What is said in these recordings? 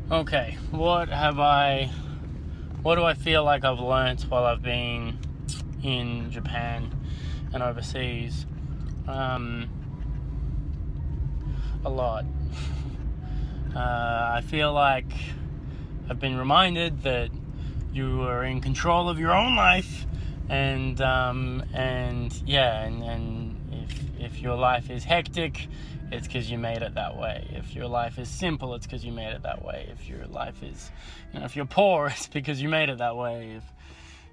Okay, what do I feel like I've learnt while I've been in Japan and overseas? A lot. I feel like I've been reminded that you are in control of your own life, and if your life is hectic, it's because you made it that way. If your life is simple, it's because you made it that way. If your life is, if you're poor, it's because you made it that way. If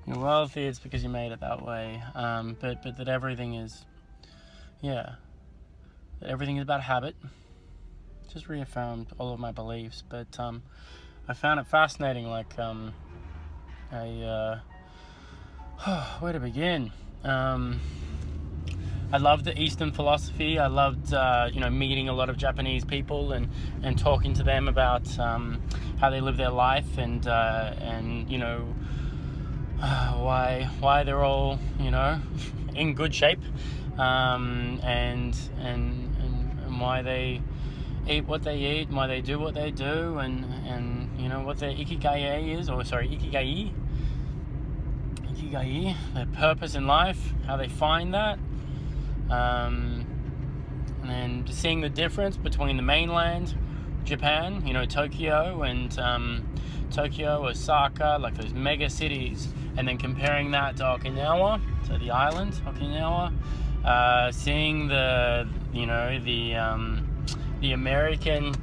you're wealthy, it's because you made it that way. But that everything is, that everything is about habit. Just reaffirmed all of my beliefs, but I found it fascinating. Like where to begin? I loved the Eastern philosophy. I loved, meeting a lot of Japanese people and talking to them about how they live their life and why they're all, in good shape, and why they eat what they eat, and why they do what they do, and what their ikigai is, ikigai, their purpose in life, how they find that. And then seeing the difference between the mainland Japan, Tokyo and Tokyo, Osaka, like those mega cities, and then comparing that to Okinawa, to the island Okinawa, seeing the American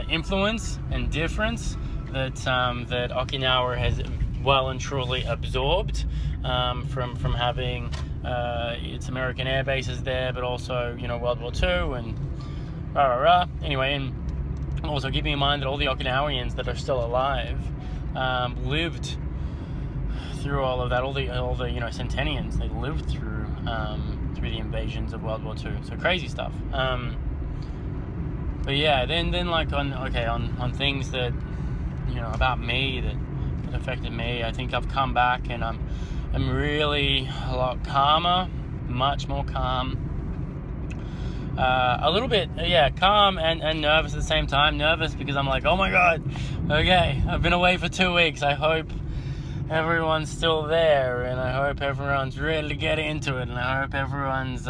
influence and difference that Okinawa has well and truly absorbed from having its American air bases there, but also World War II and Anyway, and also keeping in mind that all the Okinawans that are still alive lived through all of that. All the centennians, they lived through the invasions of World War II. So crazy stuff. But yeah, then like on things that about me that affected me, I think I've come back and I'm really a lot calmer, much more calm. A little bit, calm and nervous at the same time. Nervous because I'm like, oh my God, okay, I've been away for 2 weeks. I hope everyone's still there, and I hope everyone's ready to get into it, and I hope everyone's,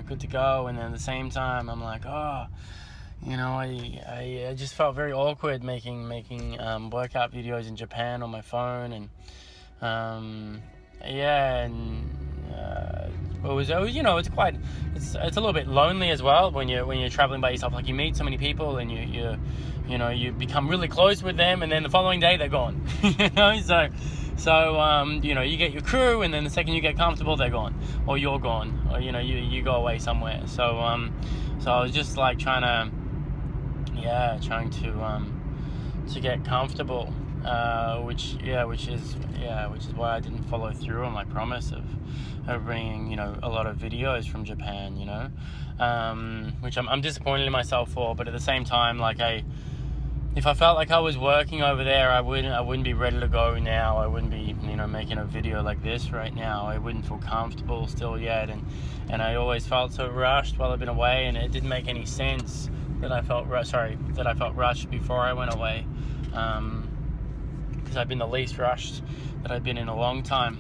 good to go. And then at the same time, I'm like, I just felt very awkward making workout videos in Japan on my phone, and it's a little bit lonely as well when you're traveling by yourself. Like, you meet so many people and you become really close with them, and then the following day they're gone. So you get your crew, and then the second you get comfortable, they're gone, or you're gone, or you go away somewhere. So I was just like trying to get comfortable, which is why I didn't follow through on my promise of bringing a lot of videos from Japan, which I'm disappointed in myself for. But at the same time, like, if I felt like I was working over there, I wouldn't be ready to go now. I wouldn't be making a video like this right now. I wouldn't feel comfortable still yet, and I always felt so rushed while I've been away, and it didn't make any sense that I felt rushed before I went away, because I've been the least rushed that I've been in a long time.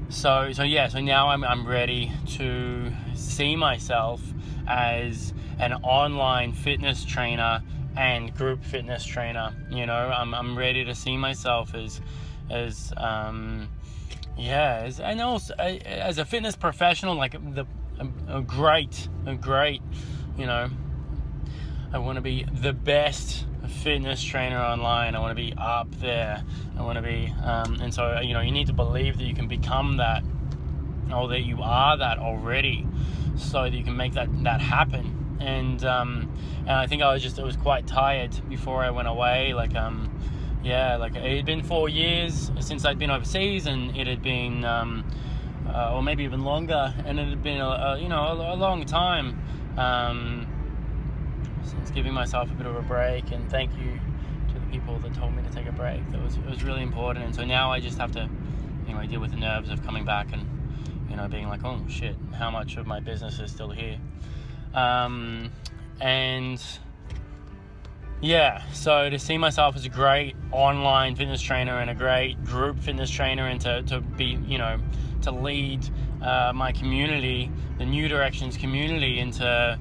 So now I'm ready to see myself as an online fitness trainer and group fitness trainer. I'm ready to see myself as a fitness professional, like a great. I want to be the best fitness trainer online. I want to be up there. I want to be, and so you need to believe that you can become that, or that you are that already, so that you can make that happen. And I think I was quite tired before I went away. Like it had been 4 years since I'd been overseas, and it had been or maybe even longer, and it had been a long time since giving myself a bit of a break. And thank you to the people that told me to take a break. It was really important. And so now I just have to deal with the nerves of coming back and being like, oh shit, how much of my business is still here. And yeah, so to see myself as a great online fitness trainer and a great group fitness trainer, and to be, you know, to lead my community, the New Directions community, into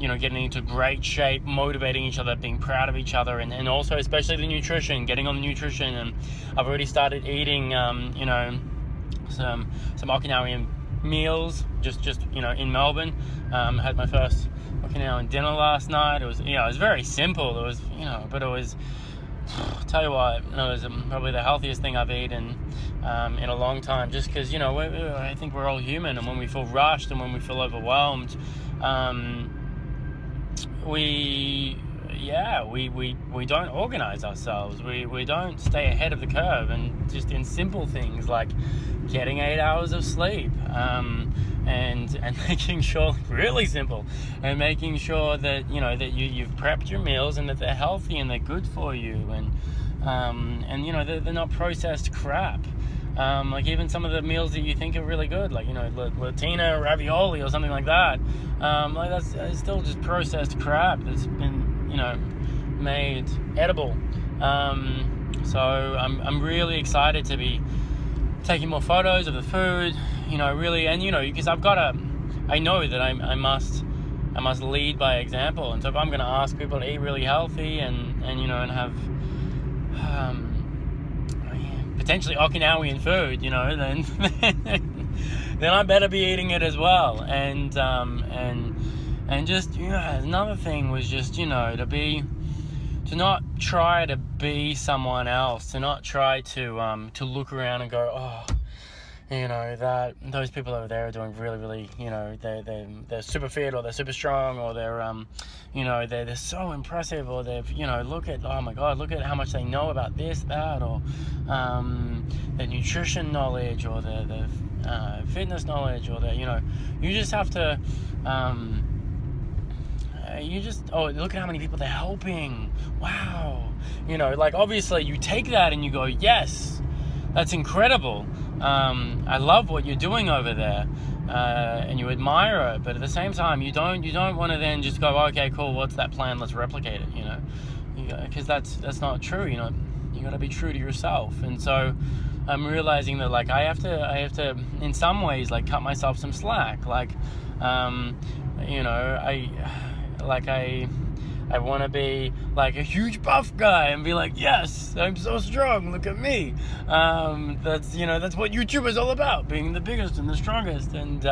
you know, getting into great shape, motivating each other, being proud of each other, and also especially the nutrition, getting on the nutrition. And I've already started eating you know, some Okinawan meals, just you know, in Melbourne. Had my first Okinawan dinner last night. It was, you know, it was very simple. It was, you know, but it was, I'll tell you what, it was probably the healthiest thing I've eaten in a long time, just because, you know, I think we're all human, and when we feel rushed and when we feel overwhelmed, we don't organize ourselves. We don't stay ahead of the curve, and just in simple things like getting 8 hours of sleep, and making sure, really simple, and making sure that, you know, that you've prepped your meals and that they're healthy and they're good for you, and you know, they're not processed crap. Like even some of the meals that you think are really good, like, you know, Latina ravioli or something like that, like that's still just processed crap that's been, you know, made edible. So I'm really excited to be taking more photos of the food, you know, really, and you know, because I know that I must lead by example, and so if I'm going to ask people to eat really healthy and you know, and have potentially Okinawan food, you know, then then I better be eating it as well. And just, you know, another thing was just, you know, to not try to be someone else, to not try to look around and go, oh, you know, that those people over there are doing really, really, you know, they're super fit, or they're super strong, or they're you know, they're so impressive, or they've, you know, look at, oh my god, look at how much they know about this, that, or their nutrition knowledge, or their fitness knowledge, or you know, you just have to look at how many people they're helping. Wow. You know, like, obviously you take that and you go, yes, that's incredible. I love what you're doing over there, and you admire it, but at the same time, you don't want to then just go, okay, cool, what's that plan? Let's replicate it, you know, because that's not true. You know, you got to be true to yourself. And so I'm realizing that, like, I have to in some ways, like, cut myself some slack. Like, you know, I want to be like a huge buff guy and be like, yes, I'm so strong, look at me. That's, you know, that's what YouTube is all about, being the biggest and the strongest, and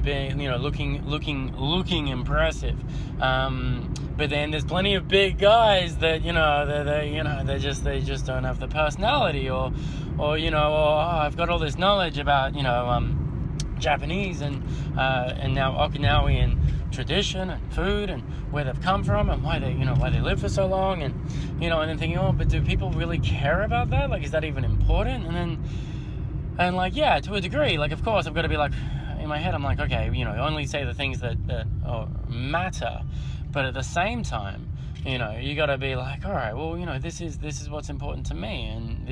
being, you know, looking impressive. But then there's plenty of big guys that, you know, they just don't have the personality, or you know, or, oh, I've got all this knowledge about, you know, Japanese and now Okinawan tradition and food and where they've come from and why they live for so long, and, you know, and then thinking, oh, but do people really care about that? Like, is that even important? And like, yeah, to a degree, like, of course I've got to be like, in my head I'm like, okay, you know, only say the things that matter, but at the same time, you know, you got to be like, all right, well, you know, this is what's important to me, and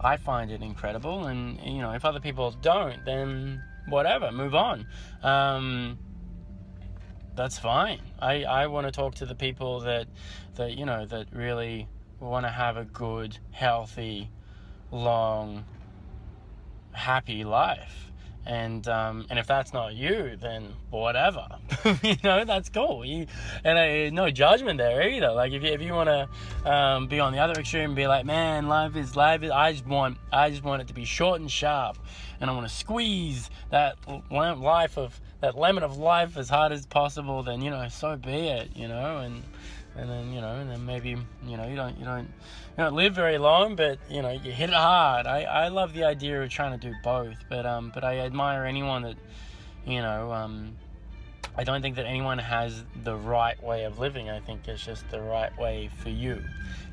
I find it incredible, and, you know, if other people don't, then whatever, move on. That's fine. I want to talk to the people that you know, that really want to have a good, healthy, long, happy life. And if that's not you, then whatever. You know, that's cool. No judgment there either. Like, if you want to be on the other extreme and be like, man, life is. I just want it to be short and sharp, and I want to squeeze that lemon of life as hard as possible. Then, you know, so be it. You know, and then, you know, and then maybe, you know, you don't live very long, but, you know, you hit it hard. I love the idea of trying to do both, but I admire anyone that, you know, I don't think that anyone has the right way of living. I think it's just the right way for you,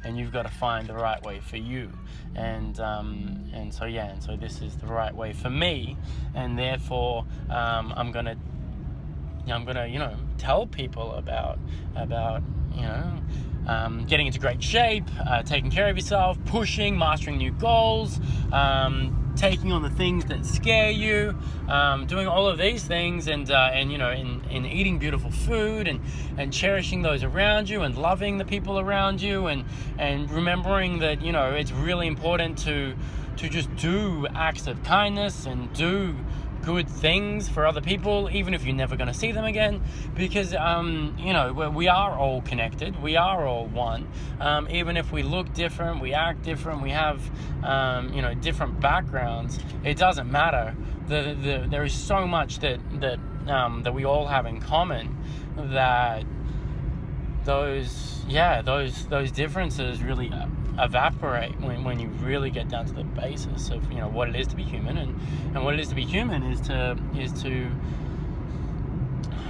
and you've got to find the right way for you. And so this is the right way for me, and therefore I'm gonna you know, tell people about you know, getting into great shape, taking care of yourself, pushing, mastering new goals, taking on the things that scare you, doing all of these things, and you know, in eating beautiful food, and cherishing those around you, and loving the people around you, and remembering that, you know, it's really important to just do acts of kindness and do good things for other people, even if you're never going to see them again, because you know, we are all connected, we are all one, even if we look different, we act different, we have you know, different backgrounds. It doesn't matter. There is so much that we all have in common, that those differences really evaporate when you really get down to the basis of, you know, what it is to be human. And what it is to be human is to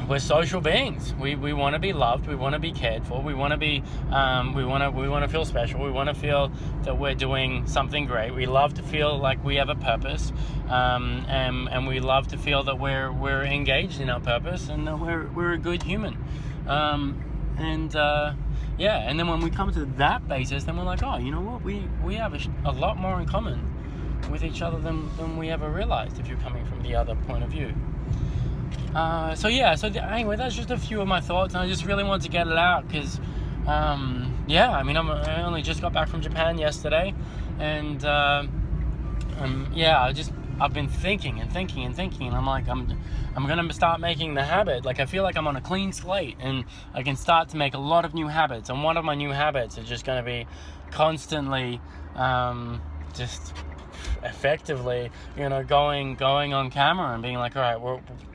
we're social beings. We want to be loved, we want to be cared for, we want to be we want to feel special, we want to feel that we're doing something great. We love to feel like we have a purpose, and we love to feel that we're engaged in our purpose, and that we're a good human. Yeah, and then when we come to that basis, then we're like, oh, you know what, we have a lot more in common with each other than we ever realized, if you're coming from the other point of view. Anyway, that's just a few of my thoughts, and I just really wanted to get it out, because yeah, I mean, I only just got back from Japan yesterday, and yeah, I've been thinking, and I'm like, I'm gonna start making the habit. Like, I feel like I'm on a clean slate, and I can start to make a lot of new habits. And one of my new habits is just gonna be constantly, just effectively, you know, going on camera and being like, all right,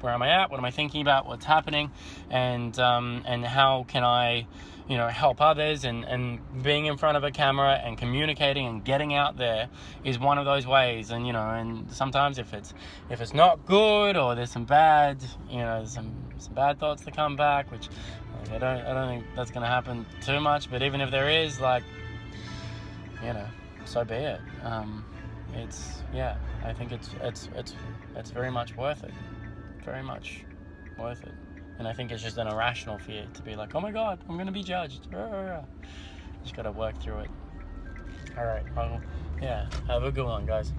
where am I at? What am I thinking about? What's happening? And how can I, you know, help others? And being in front of a camera and communicating and getting out there is one of those ways. And, you know, and sometimes if it's not good, or there's some bad, you know, some bad thoughts that come back, which I don't think that's going to happen too much. But even if there is, like, you know, so be it. I think it's very much worth it. Very much worth it. And I think it's just an irrational fear to be like, oh my God, I'm going to be judged. Just got to work through it. All right. Well, yeah. Have a good one, guys.